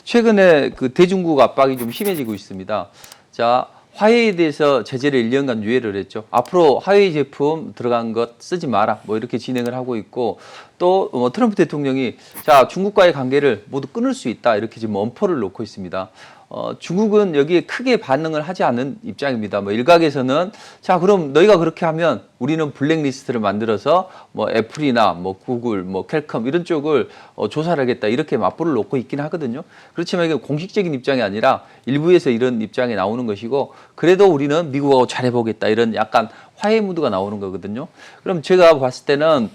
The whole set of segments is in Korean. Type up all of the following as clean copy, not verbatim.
최근에 그 대중국 압박이 좀 심해지고 있습니다. 자, 화웨이에 대해서 제재를 1년간 유예를 했죠. 앞으로 화웨이 제품 들어간 것 쓰지 마라. 뭐 이렇게 진행을 하고 있고 또 트럼프 대통령이 자, 중국과의 관계를 모두 끊을 수 있다. 이렇게 지금 엄포를 놓고 있습니다. 중국은 여기에 크게 반응을 하지 않는 입장입니다. 뭐 일각에서는 자, 그럼 너희가 그렇게 하면 우리는 블랙리스트를 만들어서 뭐 애플이나 뭐 구글, 뭐 퀄컴 이런 쪽을 조사를 하겠다. 이렇게 맞불을 놓고 있긴 하거든요. 그렇지만 이게 공식적인 입장이 아니라 일부에서 이런 입장이 나오는 것이고 그래도 우리는 미국하고 잘해보겠다. 이런 약간 화해 무드가 나오는 거거든요. 그럼 제가 봤을 때는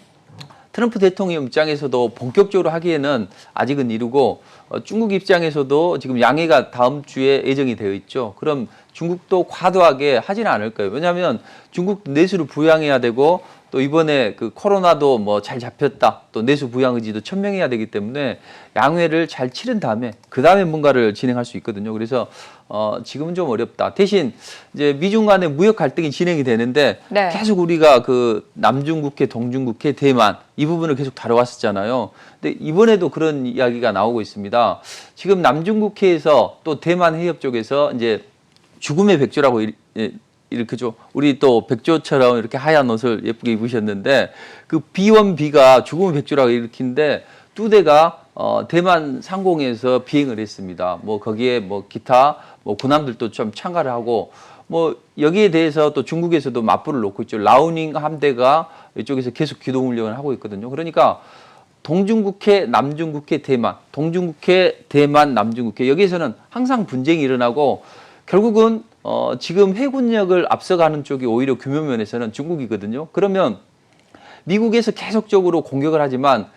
트럼프 대통령 입장에서도 본격적으로 하기에는 아직은 이르고 중국 입장에서도 지금 양해가 다음 주에 예정이 되어 있죠. 그럼 중국도 과도하게 하지는 않을 거예요. 왜냐하면 중국 내수를 부양해야 되고 또 이번에 그 코로나도 뭐 잘 잡혔다. 또 내수 부양 의지도 천명해야 되기 때문에 양회를 잘 치른 다음에 그 다음에 뭔가를 진행할 수 있거든요. 그래서 지금은 좀 어렵다. 대신 이제 미중 간의 무역 갈등이 진행이 되는데 네. 계속 우리가 그 남중국해, 동중국해, 대만 이 부분을 계속 다뤄왔었잖아요. 근데 이번에도 그런 이야기가 나오고 있습니다. 지금 남중국해에서 또 대만 해협 쪽에서 이제 죽음의 백조라고 이렇게죠. 우리 또 백조처럼 이렇게 하얀 옷을 예쁘게 입으셨는데 그 B1B가 죽음의 백조라고 일으키는데 두 대가 대만 상공에서 비행을 했습니다. 뭐 거기에 뭐 기타 뭐 군함들도 좀 참가를 하고 뭐 여기에 대해서 또 중국에서도 맞불을 놓고 있죠. 라우닝 함대가 이쪽에서 계속 기동 훈련을 하고 있거든요. 그러니까 동중국해, 남중국해, 대만, 동중국해, 대만, 남중국해 여기에서는 항상 분쟁이 일어나고 결국은 지금 해군력을 앞서가는 쪽이 오히려 규모 면에서는 중국이거든요. 그러면 미국에서 계속적으로 공격을 하지만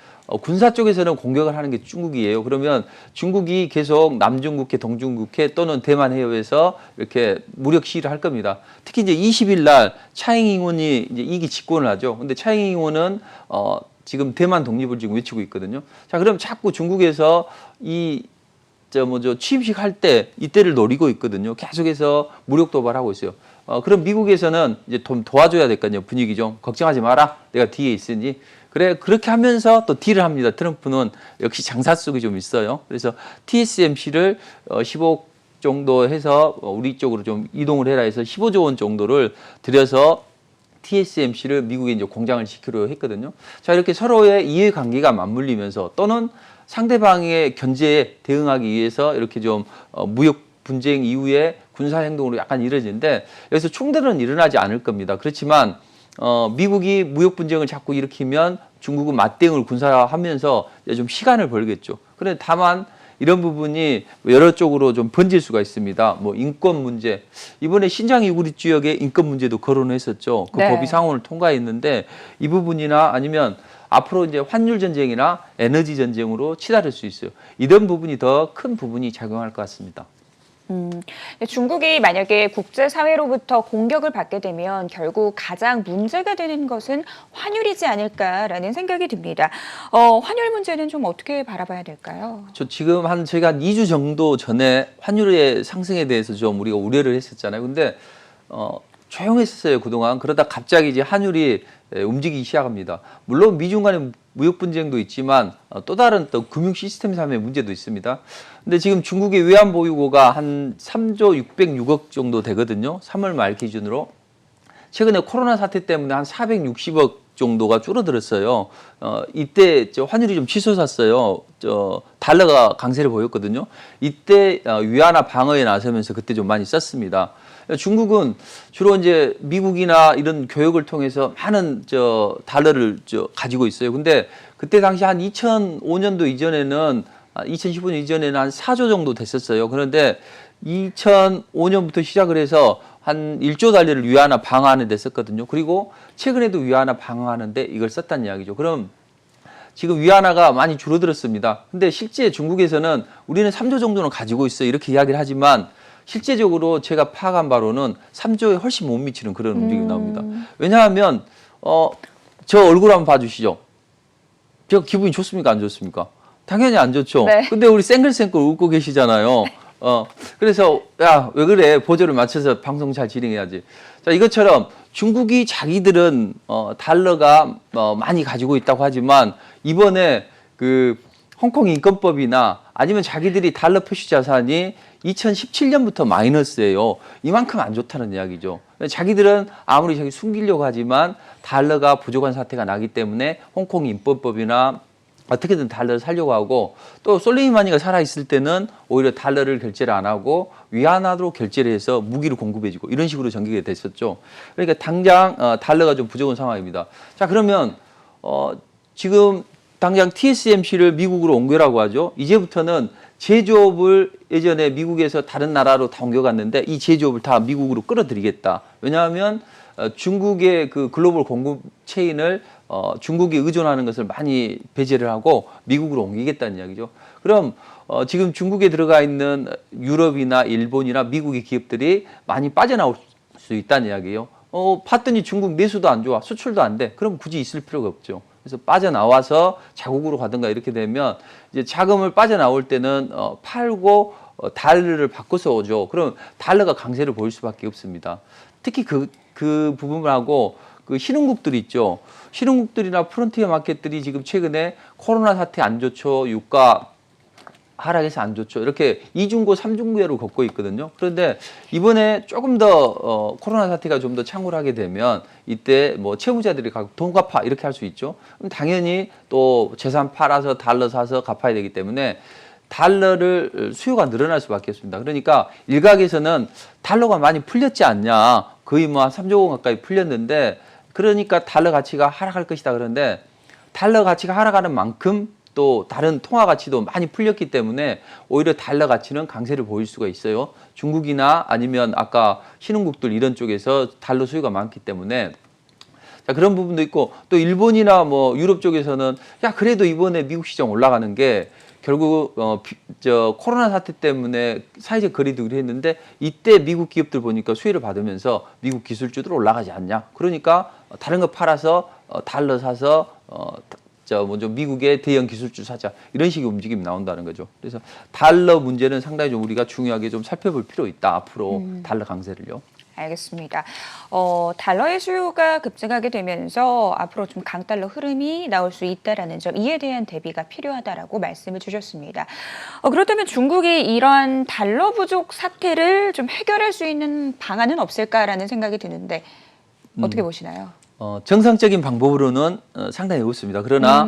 군사 쪽에서는 공격을 하는 게 중국이에요. 그러면 중국이 계속 남중국해, 동중국해 또는 대만 해협에서 이렇게 무력 시위를 할 겁니다. 특히 이제 20일 날 차잉잉 의원이 이제 2기 집권을 하죠. 근데 차잉잉 의원은 지금 대만 독립을 지금 외치고 있거든요. 자, 그럼 자꾸 중국에서 취임식 할 때 이때를 노리고 있거든요. 계속해서 무력 도발하고 있어요. 그럼 미국에서는 이제 좀 도와줘야 될 거 아니에요. 분위기 좀 걱정하지 마라. 내가 뒤에 있으니. 그래 그렇게 하면서 또 딜을 합니다. 트럼프는 역시 장사 속이 좀 있어요. 그래서 TSMC를 15억 정도 해서 우리 쪽으로 좀 이동을 해라 해서 15조 원 정도를 들여서 TSMC를 미국에 이제 공장을 지키려 했거든요. 자, 이렇게 서로의 이해관계가 맞물리면서 또는 상대방의 견제에 대응하기 위해서 이렇게 좀 무역 분쟁 이후에 군사 행동으로 약간 이뤄지는데 여기서 충돌은 일어나지 않을 겁니다. 그렇지만 미국이 무역 분쟁을 자꾸 일으키면 중국은 맞대응을 군사화하면서 좀 시간을 벌겠죠. 그런데 다만 이런 부분이 여러 쪽으로 좀 번질 수가 있습니다. 뭐 인권 문제, 이번에 신장 이구리 지역의 인권 문제도 거론했었죠. 그 네. 법이 상원을 통과했는데 이 부분이나 아니면 앞으로 이제 환율 전쟁이나 에너지 전쟁으로 치달을 수 있어요. 이런 부분이 더 큰 부분이 작용할 것 같습니다. 중국이 만약에 국제사회로부터 공격을 받게 되면 결국 가장 문제가 되는 것은 환율이지 않을까라는 생각이 듭니다. 환율 문제는 좀 어떻게 바라봐야 될까요? 지금 제가 한 2주 정도 전에 환율의 상승에 대해서 좀 우리가 우려를 했었잖아요. 근데 조용했었어요, 그동안. 그러다 갑자기 이제 환율이 움직이기 시작합니다. 물론 미중 간의 무역 분쟁도 있지만 또 다른 또 금융 시스템상의 문제도 있습니다. 근데 지금 중국의 외환 보유고가 한 3조 606억 정도 되거든요. 3월 말 기준으로. 최근에 코로나 사태 때문에 한 460억 정도가 줄어들었어요. 이때 환율이 좀 치솟았어요. 달러가 강세를 보였거든요. 이때 위안화 방어에 나서면서 그때 좀 많이 썼습니다. 중국은 주로 이제 미국이나 이런 교역을 통해서 많은 달러를 가지고 있어요. 근데 그때 당시 한 2005년도 이전에는 2015년 이전에는 한 4조 정도 됐었어요. 그런데 2005년부터 시작을 해서 한 1조 달러를 위안화 방어하는 데 썼거든요. 그리고 최근에도 위안화 방어하는데 이걸 썼다는 이야기죠. 그럼 지금 위안화가 많이 줄어들었습니다. 근데 실제 중국에서는 우리는 3조 정도는 가지고 있어요. 이렇게 이야기를 하지만 실제적으로 제가 파악한 바로는 3조에 훨씬 못 미치는 그런 움직임이 나옵니다. 왜냐하면 저 얼굴 한번 봐주시죠. 저 기분이 좋습니까? 안 좋습니까? 당연히 안 좋죠. 네. 근데 우리 쌩글쌩글 웃고 계시잖아요. 그래서 야, 왜 그래? 보조를 맞춰서 방송 잘 진행해야지. 자, 이것처럼 중국이 자기들은 달러가 많이 가지고 있다고 하지만 이번에 그 홍콩 인권법이나 아니면 자기들이 달러 표시 자산이 2017년부터 마이너스예요. 이만큼 안 좋다는 이야기죠. 자기들은 아무리 자기 숨기려고 하지만 달러가 부족한 사태가 나기 때문에 홍콩 인법법이나 어떻게든 달러를 살려고 하고, 또 솔레이마니가 살아있을 때는 오히려 달러를 결제를 안 하고 위안화로 결제를 해서 무기를 공급해주고 이런 식으로 전개가 됐었죠. 그러니까 당장 달러가 좀 부족한 상황입니다. 자, 그러면 지금 당장 TSMC를 미국으로 옮겨라고 하죠. 이제부터는 제조업을 예전에 미국에서 다른 나라로 다 옮겨갔는데 이 제조업을 다 미국으로 끌어들이겠다. 왜냐하면 중국의 그 글로벌 공급 체인을 중국이 의존하는 것을 많이 배제를 하고 미국으로 옮기겠다는 이야기죠. 그럼 지금 중국에 들어가 있는 유럽이나 일본이나 미국의 기업들이 많이 빠져나올 수 있다는 이야기예요. 봤더니 중국 내수도 안 좋아, 수출도 안 돼. 그럼 굳이 있을 필요가 없죠. 그래서 빠져나와서 자국으로 가든가 이렇게 되면 이제 자금을 빠져나올 때는 팔고 달러를 바꿔서 오죠. 그럼 달러가 강세를 보일 수밖에 없습니다. 특히 그 부분하고 그 신흥국들이 있죠. 신흥국들이나 프론티어 마켓들이 지금 최근에 코로나 사태 안 좋죠. 유가 하락해서 안 좋죠. 이렇게 이중고, 삼중고를 걷고 있거든요. 그런데 이번에 조금 더 코로나 사태가 좀 더 창궐하게 되면 이때 뭐 채무자들이 돈 갚아 이렇게 할 수 있죠. 그럼 당연히 또 재산 팔아서 달러 사서 갚아야 되기 때문에 달러를 수요가 늘어날 수밖에 없습니다. 그러니까 일각에서는 달러가 많이 풀렸지 않냐. 거의 뭐 한 3조 원 가까이 풀렸는데 그러니까 달러 가치가 하락할 것이다. 그런데 달러 가치가 하락하는 만큼 또 다른 통화 가치도 많이 풀렸기 때문에 오히려 달러 가치는 강세를 보일 수가 있어요. 중국이나 아니면 아까 신흥국들 이런 쪽에서 달러 수요가 많기 때문에 자, 그런 부분도 있고 또 일본이나 뭐 유럽 쪽에서는 야 그래도 이번에 미국 시장 올라가는 게 결국 코로나 사태 때문에 사회적 거리두기를 했는데 이때 미국 기업들 보니까 수혜를 받으면서 미국 기술주들 올라가지 않냐. 그러니까 다른 거 팔아서 달러 사서 먼저 미국의 대형 기술주 사자 이런 식의 움직임이 나온다는 거죠. 그래서 달러 문제는 상당히 좀 우리가 중요하게 좀 살펴볼 필요 있다. 앞으로 달러 강세를요. 알겠습니다. 달러의 수요가 급증하게 되면서 앞으로 좀 강달러 흐름이 나올 수 있다라는 점, 이에 대한 대비가 필요하다라고 말씀을 주셨습니다. 그렇다면 중국이 이러한 달러 부족 사태를 좀 해결할 수 있는 방안은 없을까라는 생각이 드는데 어떻게 보시나요? 정상적인 방법으로는 상당히 어렵습니다. 그러나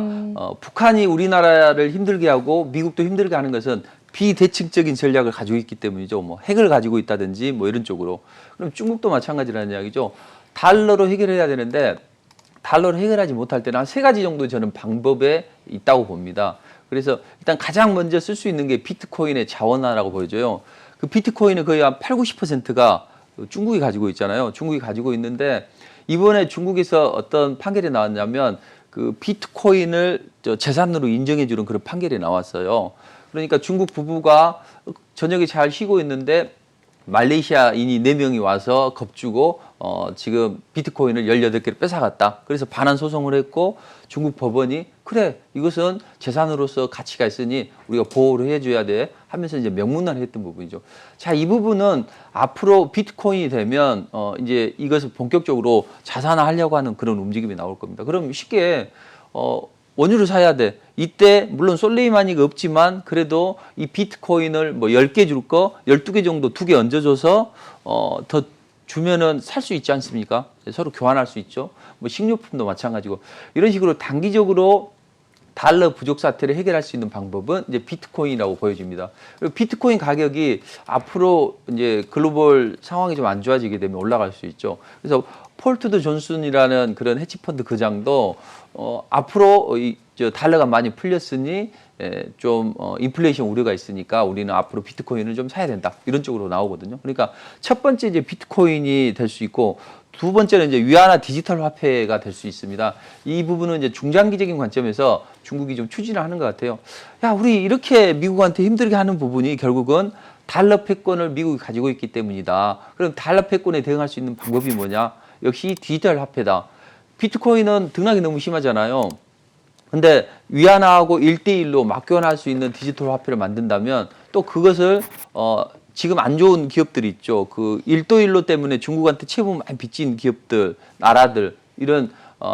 북한이 우리나라를 힘들게 하고 미국도 힘들게 하는 것은 비대칭적인 전략을 가지고 있기 때문이죠. 뭐 핵을 가지고 있다든지 뭐 이런 쪽으로. 그럼 중국도 마찬가지라는 이야기죠. 달러로 해결해야 되는데 달러로 해결하지 못할 때는 한 3가지 정도 저는 방법에 있다고 봅니다. 그래서 일단 가장 먼저 쓸 수 있는 게 비트코인의 자원화라고 보여져요. 그 비트코인은 거의 한 8, 90%가 중국이 가지고 있잖아요. 중국이 가지고 있는데 이번에 중국에서 어떤 판결이 나왔냐면 그 비트코인을 재산으로 인정해 주는 그런 판결이 나왔어요. 그러니까 중국 부부가 저녁에 잘 쉬고 있는데 말레이시아인이 4명이 와서 겁주고 지금 비트코인을 18개를 뺏어갔다. 그래서 반환 소송을 했고 중국 법원이 그래 이것은 재산으로서 가치가 있으니 우리가 보호를 해줘야 돼 하면서 이제 명문화를 했던 부분이죠. 자, 이 부분은 앞으로 비트코인이 되면 이제 이것을 본격적으로 자산화하려고 하는 그런 움직임이 나올 겁니다. 그럼 쉽게 원유를 사야 돼. 이때 물론 솔레이마니가 없지만 그래도 이 비트코인을 뭐 10개 줄 거 12개 정도 2개 얹어줘서 더 주면은 살 수 있지 않습니까? 서로 교환할 수 있죠. 뭐 식료품도 마찬가지고 이런 식으로 단기적으로 달러 부족 사태를 해결할 수 있는 방법은 이제 비트코인이라고 보여집니다. 그리고 비트코인 가격이 앞으로 이제 글로벌 상황이 좀 안 좋아지게 되면 올라갈 수 있죠. 그래서 폴트드 존슨이라는 그런 헤지펀드 거장도 앞으로 달러가 많이 풀렸으니 좀 인플레이션 우려가 있으니까 우리는 앞으로 비트코인을 좀 사야 된다 이런 쪽으로 나오거든요. 그러니까 첫 번째 이제 비트코인이 될 수 있고 두 번째는 이제 위안화 디지털 화폐가 될 수 있습니다. 이 부분은 이제 중장기적인 관점에서 중국이 좀 추진을 하는 것 같아요. 야, 우리 이렇게 미국한테 힘들게 하는 부분이 결국은 달러 패권을 미국이 가지고 있기 때문이다. 그럼 달러 패권에 대응할 수 있는 방법이 뭐냐? 역시 디지털 화폐다. 비트코인은 등락이 너무 심하잖아요. 근데 위안화하고 1대1로 맞교환할 수 있는 디지털 화폐를 만든다면 또 그것을 지금 안 좋은 기업들이 있죠. 그 1도1로 때문에 중국한테 채무 많이 빚진 기업들, 나라들 이런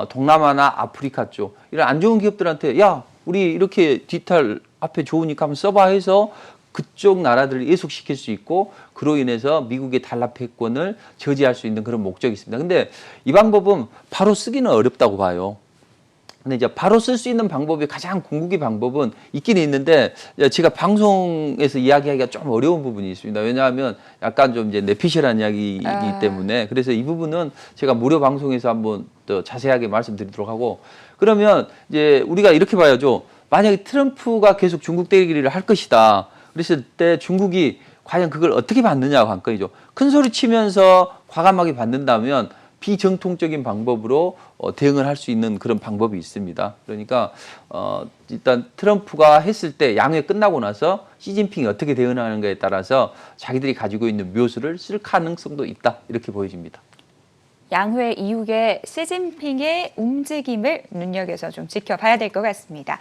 동남아나 아프리카 쪽 이런 안 좋은 기업들한테 야 우리 이렇게 디지털 앞에 좋으니까 한번 써봐 해서 그쪽 나라들을 예속시킬 수 있고 그로 인해서 미국의 달러 패권을 저지할 수 있는 그런 목적이 있습니다. 근데 이 방법은 바로 쓰기는 어렵다고 봐요. 근데 이제 바로 쓸 수 있는 방법이 가장 궁극의 방법은 있긴 있는데 제가 방송에서 이야기하기가 좀 어려운 부분이 있습니다. 왜냐하면 약간 좀 이제 내피셜한 이야기이기 때문에 그래서 이 부분은 제가 무료 방송에서 한번 더 자세하게 말씀드리도록 하고 그러면 이제 우리가 이렇게 봐야죠. 만약에 트럼프가 계속 중국 대리를 할 것이다. 그랬을 때 중국이 과연 그걸 어떻게 받느냐가 관건이죠. 큰 소리 치면서 과감하게 받는다면 비정통적인 방법으로 대응을 할 수 있는 그런 방법이 있습니다. 그러니까 일단 트럼프가 했을 때 양회 끝나고 나서 시진핑이 어떻게 대응하는가에 따라서 자기들이 가지고 있는 묘수를 쓸 가능성도 있다. 이렇게 보여집니다. 양회 이후에 시진핑의 움직임을 눈여겨서 좀 지켜봐야 될 것 같습니다.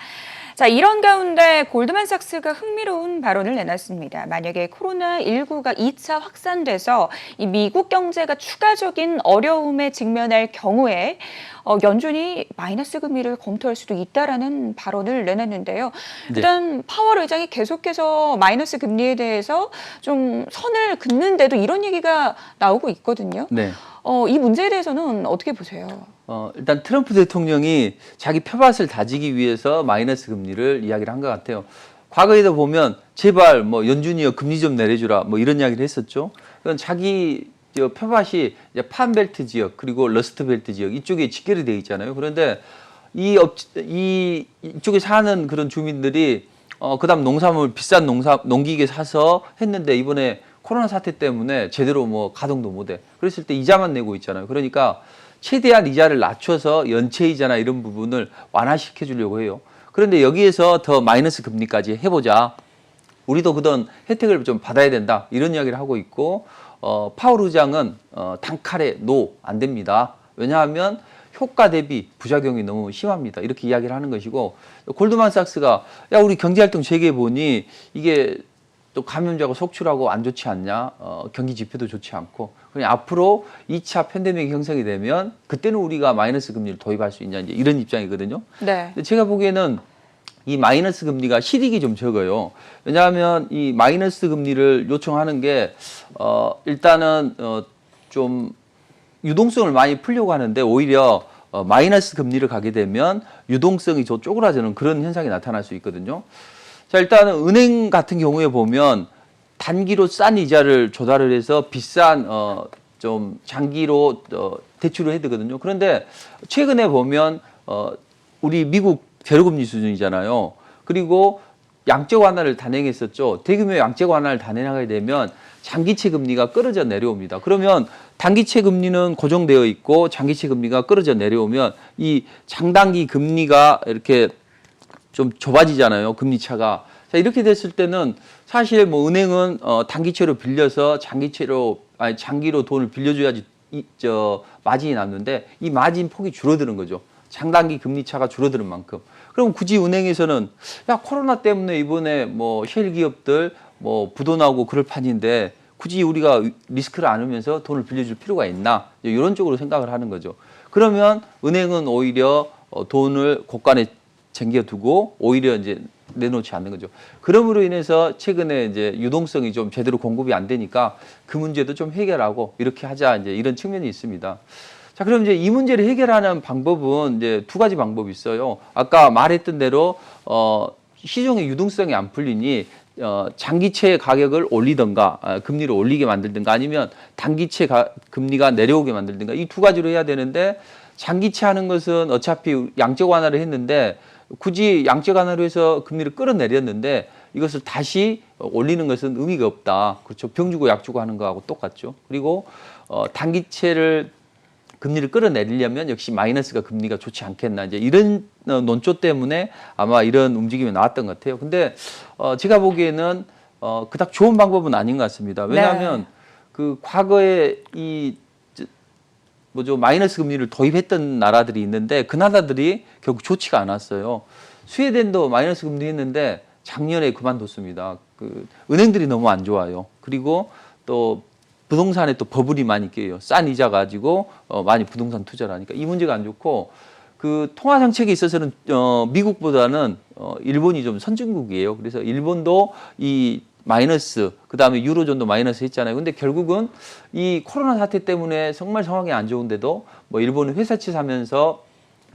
자, 이런 가운데 골드만삭스가 흥미로운 발언을 내놨습니다. 만약에 코로나19가 2차 확산돼서 이 미국 경제가 추가적인 어려움에 직면할 경우에 연준이 마이너스 금리를 검토할 수도 있다라는 발언을 내놨는데요. 일단 파월 의장이 계속해서 마이너스 금리에 대해서 좀 선을 긋는데도 이런 얘기가 나오고 있거든요. 네. 이 문제에 대해서는 어떻게 보세요? 일단 트럼프 대통령이 자기 표밭을 다지기 위해서 마이너스 금리를 이야기를 한 것 같아요. 과거에도 보면 제발 뭐 연준이여 금리 좀 내려주라 뭐 이런 이야기를 했었죠. 그건 자기 표밭이 이제 판벨트 지역 그리고 러스트벨트 지역 이쪽에 직결이 되어 있잖아요. 그런데 이쪽에 사는 그런 주민들이 그다음 농산물 비싼 농기계 사서 했는데 이번에 코로나 사태 때문에 제대로 뭐 가동도 못해. 그랬을 때 이자만 내고 있잖아요. 그러니까 최대한 이자를 낮춰서 연체 이자나 이런 부분을 완화시켜 주려고 해요. 그런데 여기에서 더 마이너스 금리까지 해보자. 우리도 그런 혜택을 좀 받아야 된다. 이런 이야기를 하고 있고 파월 의장은 단칼에 노, 안 됩니다. 왜냐하면 효과 대비 부작용이 너무 심합니다. 이렇게 이야기를 하는 것이고 골드만삭스가 야 우리 경제활동 재개해 보니 이게 또 감염자가 속출하고 안 좋지 않냐? 경기 지표도 좋지 않고. 그냥 앞으로 2차 팬데믹이 형성이 되면 그때는 우리가 마이너스 금리를 도입할 수 있냐? 이제 이런 입장이거든요. 네. 근데 제가 보기에는 이 마이너스 금리가 실익이 좀 적어요. 왜냐하면 이 마이너스 금리를 요청하는 게 일단은 좀 유동성을 많이 풀려고 하는데 오히려 마이너스 금리를 가게 되면 유동성이 좀 쪼그라드는 그런 현상이 나타날 수 있거든요. 자, 일단은 은행 같은 경우에 보면 단기로 싼 이자를 조달을 해서 비싼 좀 장기로 대출을 해야 되거든요. 그런데 최근에 보면 우리 미국 제로금리 수준이잖아요. 그리고 양적 완화를 단행했었죠. 대규모 양적 완화를 단행하게 되면 장기채 금리가 끌어져 내려옵니다. 그러면 단기채 금리는 고정되어 있고 장기채 금리가 끌어져 내려오면 이 장단기 금리가 이렇게 좀 좁아지잖아요. 금리 차가. 자, 이렇게 됐을 때는 사실 뭐 은행은 단기채로 빌려서 장기로 돈을 빌려줘야지 마진이 남는데 이 마진 폭이 줄어드는 거죠. 장단기 금리 차가 줄어드는 만큼. 그럼 굳이 은행에서는 야 코로나 때문에 이번에 뭐 셰일 기업들 뭐 부도 나오고 그럴 판인데 굳이 우리가 리스크를 안으면서 돈을 빌려줄 필요가 있나 이런 쪽으로 생각을 하는 거죠. 그러면 은행은 오히려 돈을 곳간에 쟁겨두고 오히려 이제 내놓지 않는 거죠. 그럼으로 인해서 최근에 이제 유동성이 좀 제대로 공급이 안 되니까 그 문제도 좀 해결하고 이렇게 하자 이제 이런 측면이 있습니다. 자, 그럼 이제 이 문제를 해결하는 방법은 이제 두 가지 방법이 있어요. 아까 말했던 대로 시중의 유동성이 안 풀리니 장기채 가격을 올리든가 금리를 올리게 만들든가 아니면 단기채 금리가 내려오게 만들든가 이 두 가지로 해야 되는데 장기채 하는 것은 어차피 양적 완화를 했는데 굳이 양적 완화로 해서 금리를 끌어내렸는데 이것을 다시 올리는 것은 의미가 없다. 그렇죠. 병 주고 약 주고 하는 거하고 똑같죠. 그리고 단기채를 금리를 끌어내리려면 역시 마이너스가 금리가 좋지 않겠나 이제 이런 논조 때문에 아마 이런 움직임이 나왔던 것 같아요. 근데 제가 보기에는 그닥 좋은 방법은 아닌 것 같습니다. 왜냐하면 네. 그 과거에 마이너스 금리를 도입했던 나라들이 있는데 그 나라들이 결국 좋지가 않았어요. 스웨덴도 마이너스 금리 했는데 작년에 그만뒀습니다. 그 은행들이 너무 안 좋아요. 그리고 또 부동산에 또 버블이 많이 껴요. 싼 이자 가지고 많이 부동산 투자를 하니까 이 문제가 안 좋고 그 통화 정책에 있어서는 미국보다는 일본이 좀 선진국이에요. 그래서 일본도 이 마이너스, 그다음에 유로존도 마이너스 했잖아요. 근데 결국은 이 코로나 사태 때문에 정말 상황이 안 좋은데도 뭐 일본은 회사채 사면서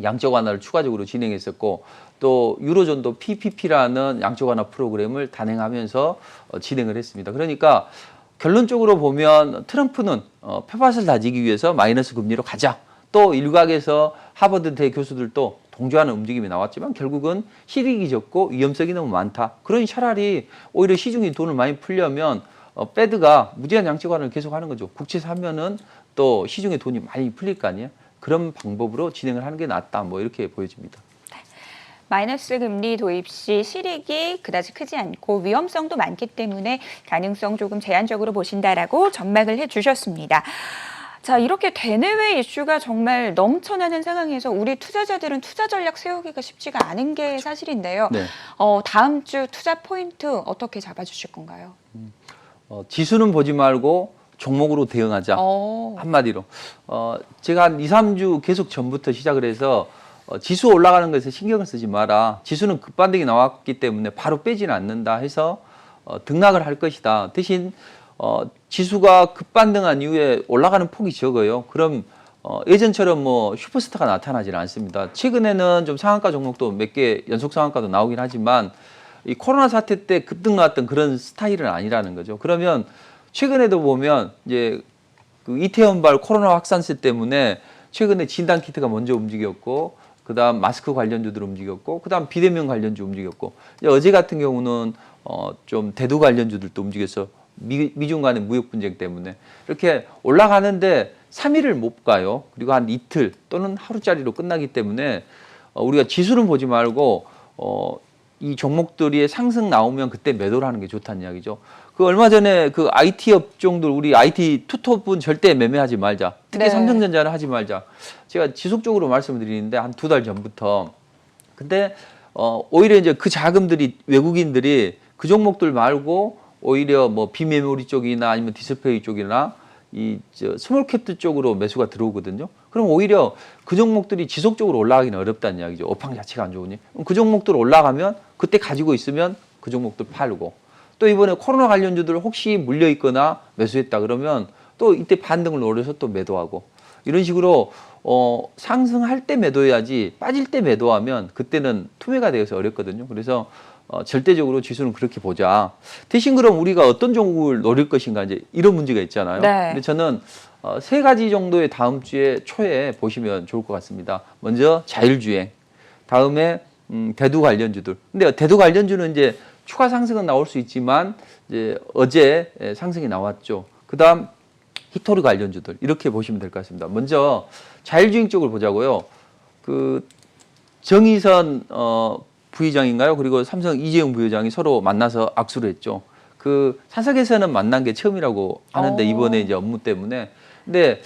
양적 완화를 추가적으로 진행했었고, 또 유로존도 PPP라는 양적 완화 프로그램을 단행하면서 진행을 했습니다. 그러니까 결론적으로 보면 트럼프는 표밭을 다지기 위해서 마이너스 금리로 가자. 또 일각에서 하버드대 교수들도 동조하는 움직임이 나왔지만 결국은 실익이 적고 위험성이 너무 많다. 그러니 차라리 오히려 시중에 돈을 많이 풀려면 페드가 무제한 양적 완화를 계속하는 거죠. 국채 사면은 또 시중에 돈이 많이 풀릴 거 아니에요. 그런 방법으로 진행을 하는 게 낫다. 뭐 이렇게 보여집니다. 마이너스 금리 도입 시 실익이 그다지 크지 않고 위험성도 많기 때문에 가능성 조금 제한적으로 보신다라고 전망을 해주셨습니다. 자, 이렇게 대내외 이슈가 정말 넘쳐나는 상황에서 우리 투자자들은 투자 전략 세우기가 쉽지가 않은 게 사실인데요. 네. 다음 주 투자 포인트 어떻게 잡아주실 건가요? 지수는 보지 말고 종목으로 대응하자. 한마디로. 제가 한 2, 3주 계속 전부터 시작을 해서 지수 올라가는 것에 신경을 쓰지 마라. 지수는 급반등이 나왔기 때문에 바로 빼지는 않는다 해서 등락을 할 것이다. 대신 지수가 급반등한 이후에 올라가는 폭이 적어요. 그럼 예전처럼 뭐 슈퍼스타가 나타나지는 않습니다. 최근에는 좀 상한가 종목도 몇 개 연속 상한가도 나오긴 하지만 이 코로나 사태 때 급등 나왔던 그런 스타일은 아니라는 거죠. 그러면 최근에도 보면 이제 그 이태원발 코로나 확산세 때문에 최근에 진단 키트가 먼저 움직였고, 그다음 마스크 관련주들 움직였고, 그다음 비대면 관련주 움직였고, 어제 같은 경우는 좀 대두 관련주들도 움직여서 미중 간의 무역 분쟁 때문에 이렇게 올라가는데 3일을 못 가요. 그리고 한 이틀 또는 하루짜리로 끝나기 때문에 우리가 지수는 보지 말고 이 종목들이 상승 나오면 그때 매도를 하는 게 좋다는 이야기죠. 그 얼마 전에 그 IT 업종들, 우리 IT 투톱은 절대 매매하지 말자. 특히 네. 삼성전자는 하지 말자. 제가 지속적으로 말씀을 드리는데 한 2달 전부터. 근데 오히려 이제 그 자금들이 외국인들이 그 종목들 말고 오히려 뭐 비메모리 쪽이나 아니면 디스플레이 쪽이나 이 스몰캡들 쪽으로 매수가 들어오거든요. 그럼 오히려 그 종목들이 지속적으로 올라가기는 어렵다는 이야기죠. 업황 자체가 안 좋으니. 그 종목들 올라가면 그때 가지고 있으면 그 종목들 팔고, 또 이번에 코로나 관련주들 혹시 물려 있거나 매수했다 그러면 또 이때 반등을 노려서 또 매도하고, 이런 식으로 상승할 때 매도해야지 빠질 때 매도하면 그때는 투매가 되어서 어렵거든요. 그래서 절대적으로 지수는 그렇게 보자. 대신 그럼 우리가 어떤 종목을 노릴 것인가, 이제 이런 문제가 있잖아요. 네. 근데 저는 3가지 정도의 다음 주에 초에 보시면 좋을 것 같습니다. 먼저 자율주행, 다음에 대두 관련주들. 근데 대두 관련주는 이제 추가 상승은 나올 수 있지만 이제 어제 상승이 나왔죠. 그다음 히토리 관련주들 이렇게 보시면 될 것 같습니다. 먼저 자율주행 쪽을 보자고요. 그 정의선 부의장인가요? 그리고 삼성 이재용 부회장이 서로 만나서 악수를 했죠. 그 사석에서는 만난 게 처음이라고 하는데 이번에 이제 업무 때문에. 근데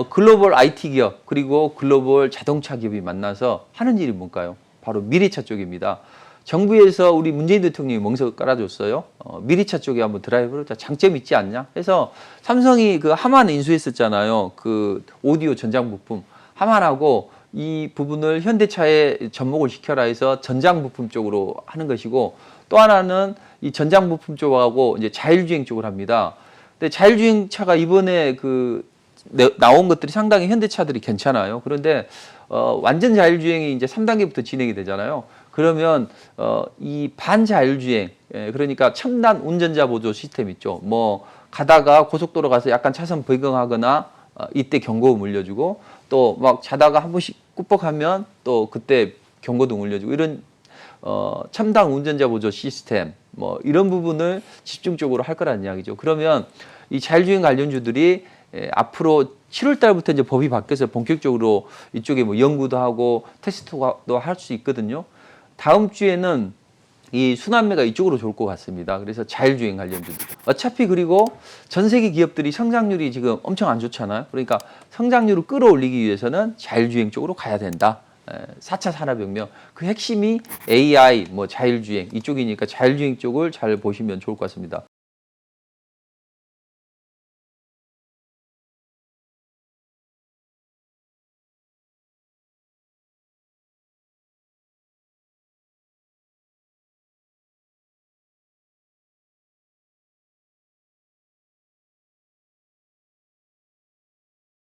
글로벌 IT 기업 그리고 글로벌 자동차 기업이 만나서 하는 일이 뭘까요? 바로 미래차 쪽입니다. 정부에서 우리 문재인 대통령이 멍석 깔아줬어요. 미래차 쪽에 한번 드라이브를 장점 있지 않냐? 해서 삼성이 그 하만 인수했었잖아요. 그 오디오 전장 부품 하만하고 이 부분을 현대차에 접목을 시켜라 해서 전장 부품 쪽으로 하는 것이고, 또 하나는 이 전장 부품 쪽하고 이제 자율주행 쪽을 합니다. 근데 자율주행 차가 이번에 그 나온 것들이 상당히 현대차들이 괜찮아요. 그런데 완전 자율주행이 이제 3단계부터 진행이 되잖아요. 그러면 이 반자율주행, 그러니까 첨단 운전자 보조 시스템 있죠. 뭐 가다가 고속도로 가서 약간 차선 변경하거나 이때 경고음 울려주고, 또 막 자다가 한 번씩 꾹뻑하면 또 그때 경고등 울려주고, 이런 첨단 운전자 보조 시스템 뭐 이런 부분을 집중적으로 할 거라는 이야기죠. 그러면 이 자율주행 관련주들이 앞으로 7월 달부터 이제 법이 바뀌어서 본격적으로 이쪽에 뭐 연구도 하고 테스트도 할 수 있거든요. 다음 주에는 이 순환매가 이쪽으로 좋을 것 같습니다. 그래서 자율주행 관련주들. 어차피 그리고 전 세계 기업들이 성장률이 지금 엄청 안 좋잖아요. 그러니까 성장률을 끌어올리기 위해서는 자율주행 쪽으로 가야 된다. 4차 산업혁명. 그 핵심이 AI, 뭐 자율주행 이쪽이니까 자율주행 쪽을 잘 보시면 좋을 것 같습니다.